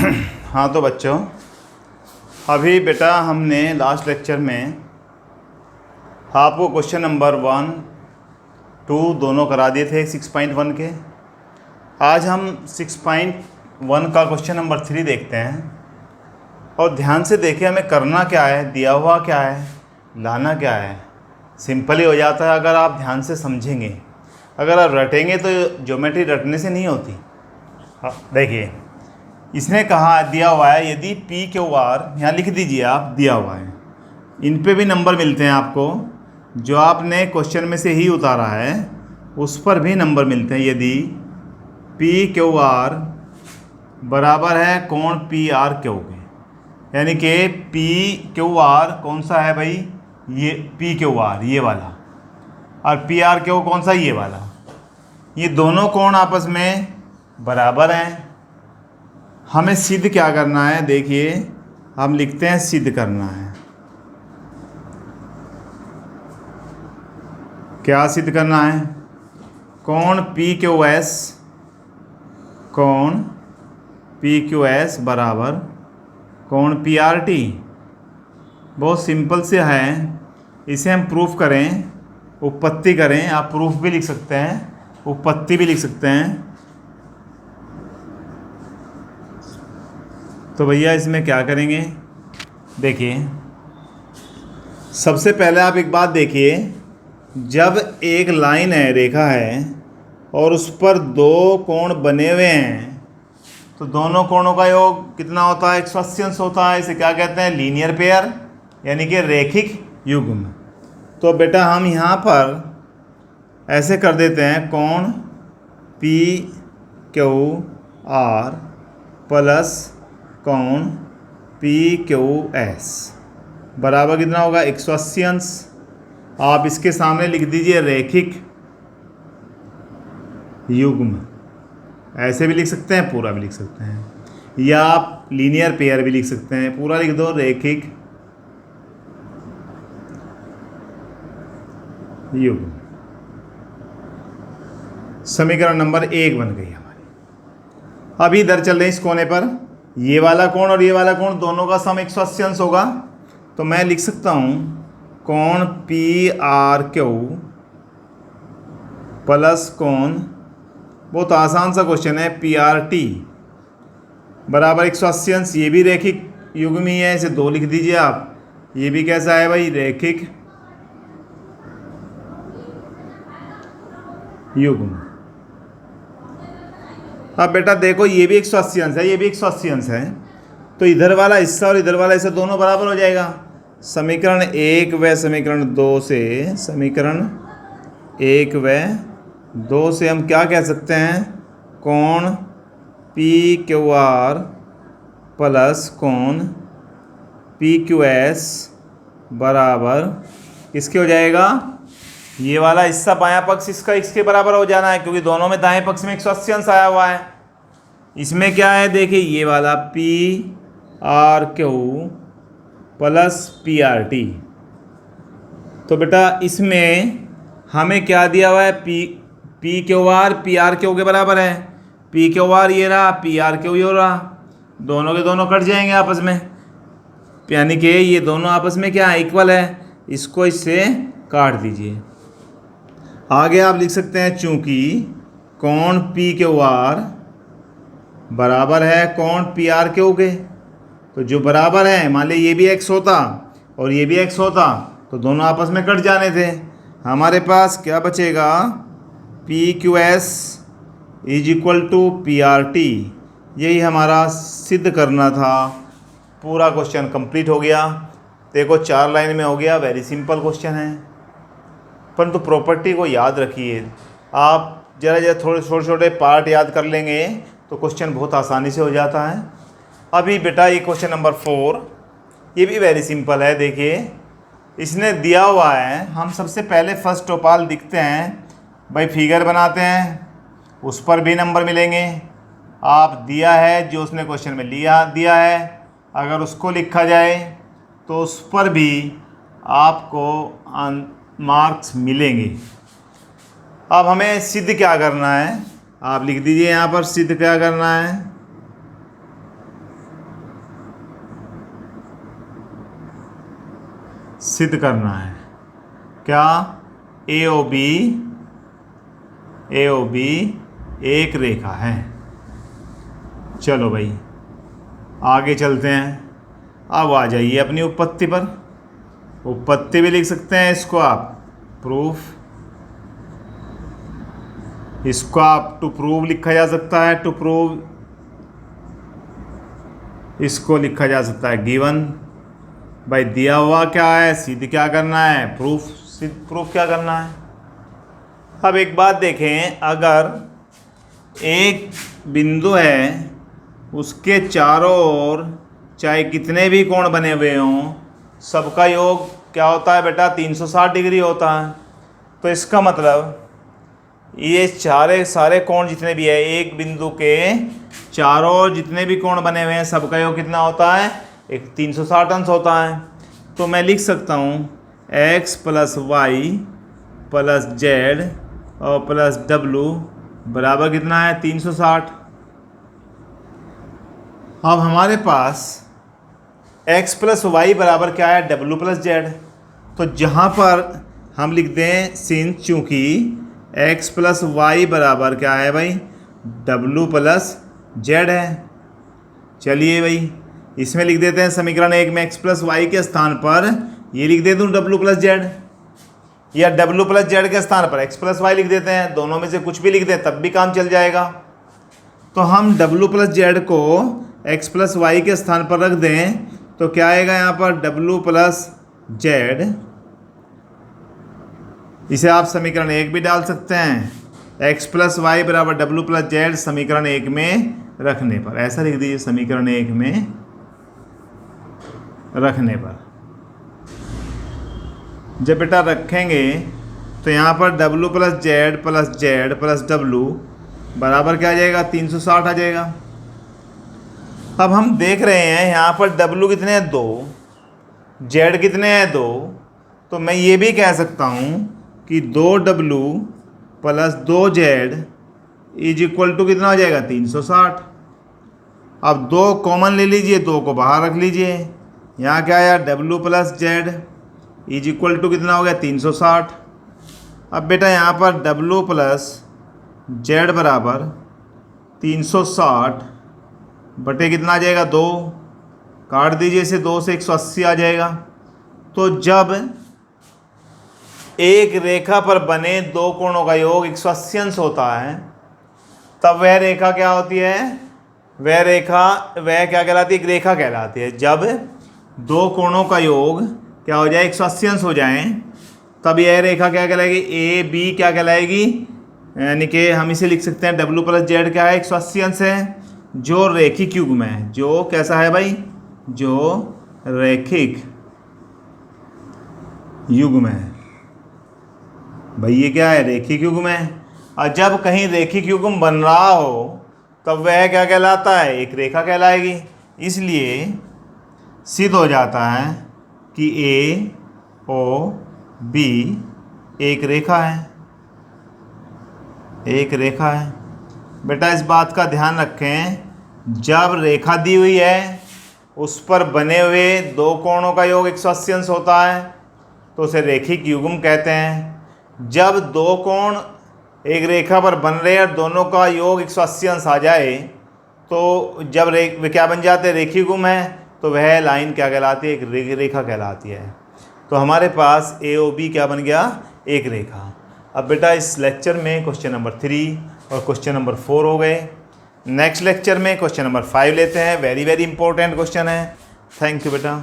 हाँ तो बच्चों, अभी बेटा हमने लास्ट लेक्चर में आपको क्वेश्चन नंबर 1, 2 दोनों करा दिए थे 6.1 के। आज हम 6.1 का क्वेश्चन नंबर 3 देखते हैं और ध्यान से देखिए हमें करना क्या है, दिया हुआ क्या है, लाना क्या है। सिंपल ही हो जाता है अगर आप ध्यान से समझेंगे। अगर आप रटेंगे तो ज्योमेट्री रटने से नहीं होती। देखिए इसने कहा दिया हुआ है यदि पी क्यू आर, यहाँ लिख दीजिए आप, दिया हुआ है, इन पे भी नंबर मिलते हैं आपको, जो आपने क्वेश्चन में से ही उतारा है उस पर भी नंबर मिलते हैं। यदि पी क्यू आर बराबर है कोण पी आर क्यू के, यानी कि पी क्यू आर कौन सा है भाई, ये पी क्यू आर ये वाला, और पी आर क्यू कौन सा, ये वाला। ये दोनों कोण आपस में बराबर हैं। हमें सिद्ध क्या करना है, देखिए हम लिखते हैं सिद्ध करना है। क्या सिद्ध करना है? कोण पी क्यू एस, कोण पी क्यू एस बराबर कोण पी आर टी। बहुत सिंपल से है, इसे हम प्रूफ करें, उपपत्ति करें। आप प्रूफ भी लिख सकते हैं, उपपत्ति भी लिख सकते हैं। तो भैया इसमें क्या करेंगे, देखिए सबसे पहले आप एक बात देखिए, जब एक लाइन है, रेखा है, और उस पर दो कोण बने हुए हैं तो दोनों कोणों का योग कितना होता है, 180 अंश होता है। इसे क्या कहते हैं, लीनियर पेयर, यानी कि रैखिक युग्म। तो बेटा हम यहाँ पर ऐसे कर देते हैं, कोण पी क्यू आर प्लस कोण पी क्यू एस बराबर कितना होगा, 180 अंश। आप इसके सामने लिख दीजिए रैखिक युग्म, ऐसे भी लिख सकते हैं, पूरा भी लिख सकते हैं, या आप लीनियर पेयर भी लिख सकते हैं। पूरा लिख दो रैखिक युग्म। समीकरण नंबर 1 बन गई हमारी। अभी इधर चल रहे हैं इस कोने पर, ये वाला कोण और ये वाला कोण दोनों का सम 180 अंश होगा। तो मैं लिख सकता हूँ कोण पी आर क्यू प्लस कोण, बहुत आसान सा क्वेश्चन है, पी आर टी बराबर 180 अंश। ये भी रैखिक युग्म ही है, इसे 2 लिख दीजिए आप। ये भी कैसा है भाई, रैखिक युग्म। अब बेटा देखो ये भी 180 अंश है, ये भी 180 अंश है, तो इधर वाला हिस्सा और इधर वाला हिस्सा दोनों बराबर हो जाएगा। समीकरण 1 व समीकरण 2 से, समीकरण 1 व 2 से हम क्या कह सकते हैं, कोण पी क्यू आर प्लस कोण पी क्यू एस बराबर किसके हो जाएगा, ये वाला हिस्सा बायां पक्ष इसका इसके बराबर हो जाना है, क्योंकि दोनों में दाएं पक्ष में 180 अंश आया हुआ है। इसमें क्या है, देखिए ये वाला P R Q plus P R T. तो बेटा इसमें हमें क्या दिया हुआ है, P Q R P R Q के बराबर है। पी क्यू आर ये रहा, पी आर क्यू ये रहा, दोनों के दोनों कट जाएंगे आपस में, यानी कि ये दोनों आपस में क्या इक्वल है। इसको इससे काट दीजिए। आगे आप लिख सकते हैं, चूंकि कोण पी क्यू आर बराबर है कोण पी आर क्यू के, तो जो बराबर है, मान लीजिए ये भी x होता और ये भी x होता तो दोनों आपस में कट जाने थे। हमारे पास क्या बचेगा, P Q S is equal to P R T. यही हमारा सिद्ध करना था। पूरा क्वेश्चन कंप्लीट हो गया। देखो 4 लाइन में हो गया, वेरी सिंपल क्वेश्चन है, परंतु प्रॉपर्टी को याद रखिए। आप जरा थोड़े छोटे छोटे पार्ट याद कर लेंगे तो क्वेश्चन बहुत आसानी से हो जाता है। अभी बेटा ये क्वेश्चन नंबर 4, ये भी वेरी सिंपल है। देखिए इसने दिया हुआ है, हम सबसे पहले फर्स्ट टोपाल दिखते हैं भाई, फिगर बनाते हैं, उस पर भी नंबर मिलेंगे। आप दिया है जो उसने क्वेश्चन में दिया है, अगर उसको लिखा जाए तो उस पर भी आपको मार्क्स मिलेंगे। अब हमें सिद्ध क्या करना है, आप लिख दीजिए यहाँ पर सिद्ध क्या करना है। सिद्ध करना है। क्या? ए ओ बी एक रेखा है। चलो भाई आगे चलते हैं। अब आ जाइए अपनी उत्पत्ति पर। उत्पत्ति भी लिख सकते हैं इसको आप प्रूफ, इसको आप टू प्रूव लिखा जा सकता है। टू प्रूव इसको लिखा जा सकता है गिवन। भाई दिया हुआ क्या है, सिद्ध क्या करना है, प्रूफ। सिद्ध प्रूफ क्या करना है। अब एक बात देखें, अगर एक बिंदु है उसके चारों ओर चाहे कितने भी कोण बने हुए हों, सबका योग क्या होता है बेटा, 360 डिग्री होता है। तो इसका मतलब ये सारे कोण जितने भी है, एक बिंदु के चारों ओर जितने भी कोण बने हुए हैं, सबका योग कितना होता है, एक 360 अंश होता है। तो मैं लिख सकता हूँ x प्लस वाई प्लस जेड और प्लस डब्लू बराबर कितना है, 360। अब हमारे पास x प्लस वाई बराबर क्या है, डब्लू प्लस जेड। तो जहाँ पर हम लिख दें सिंस चूँकि x प्लस वाई बराबर क्या है भाई, डब्लू प्लस जेड है। चलिए भाई इसमें लिख देते हैं समीकरण 1 में x प्लस वाई के स्थान पर ये लिख दे दूँ डब्लू प्लस जेड, या डब्लू प्लस जेड के स्थान पर x प्लस वाई लिख देते हैं। दोनों में से कुछ भी लिख दें तब भी काम चल जाएगा। तो हम डब्लू प्लस जेड को x प्लस वाई के स्थान पर रख दें तो क्या आएगा यहाँ पर, डब्लू प्लस जेड। इसे आप समीकरण 1 भी डाल सकते हैं, x प्लस वाई बराबर डब्लू प्लस जेड समीकरण 1 में रखने पर। ऐसा लिख दीजिए समीकरण 1 में रखने पर। जब बेटा रखेंगे तो यहाँ पर W plus Z plus W बराबर क्या आ जाएगा, 360 आ जाएगा। अब हम देख रहे हैं यहाँ पर डब्लू कितने हैं, 2, जेड कितने हैं, 2। तो मैं ये भी कह सकता हूँ कि 2W plus 2Z is equal to कितना हो जाएगा, 360। अब 2 कॉमन ले लीजिए, 2 को बाहर रख लीजिए। यहाँ क्या आया, W plus Z is equal to कितना हो गया, 360। अब बेटा यहाँ पर डब्लू प्लस जेड बराबर 360 बटे कितना आ जाएगा, 2। काट दीजिए इसे, 2 से 180 आ जाएगा। तो जब एक रेखा पर बने दो कोणों का योग 180 अंश होता है तब वह रेखा क्या होती है, वह क्या कहलाती है, एक रेखा कहलाती है। जब दो कोणों का योग क्या हो जाए, 180 अंश हो जाए, तब यह रेखा क्या कहलाएगी, ए बी क्या कहलाएगी, यानी कि हम इसे लिख सकते हैं डब्लू प्लस जेड क्या है, 180 अंश है, जो रैखिक युग्म है। जो कैसा है भाई, जो रैखिक युग्म है। भाई ये क्या है, रैखिक युग्म है। और जब कहीं रैखिक युग्म बन रहा हो तब वह क्या कहलाता है, एक रेखा कहलाएगी। इसलिए सिद्ध हो जाता है कि ए ओ बी एक रेखा है, एक रेखा है। बेटा इस बात का ध्यान रखें, जब रेखा दी हुई है उस पर बने हुए दो कोणों का योग 180 अंश होता है तो उसे रैखिक युग्म कहते हैं। जब दो कोण एक रेखा पर बन रहे और दोनों का योग 180 अंश आ जाए तो जब वे क्या बन जाते हैं, रैखिक युग्म है, तो वह लाइन क्या कहलाती है, एक रेखा कहलाती है। तो हमारे पास ए ओ बी क्या बन गया, एक रेखा। अब बेटा इस लेक्चर में क्वेश्चन नंबर 3 और क्वेश्चन नंबर 4 हो गए। नेक्स्ट लेक्चर में क्वेश्चन नंबर 5 लेते हैं। वेरी इंपॉर्टेंट क्वेश्चन है। थैंक यू बेटा।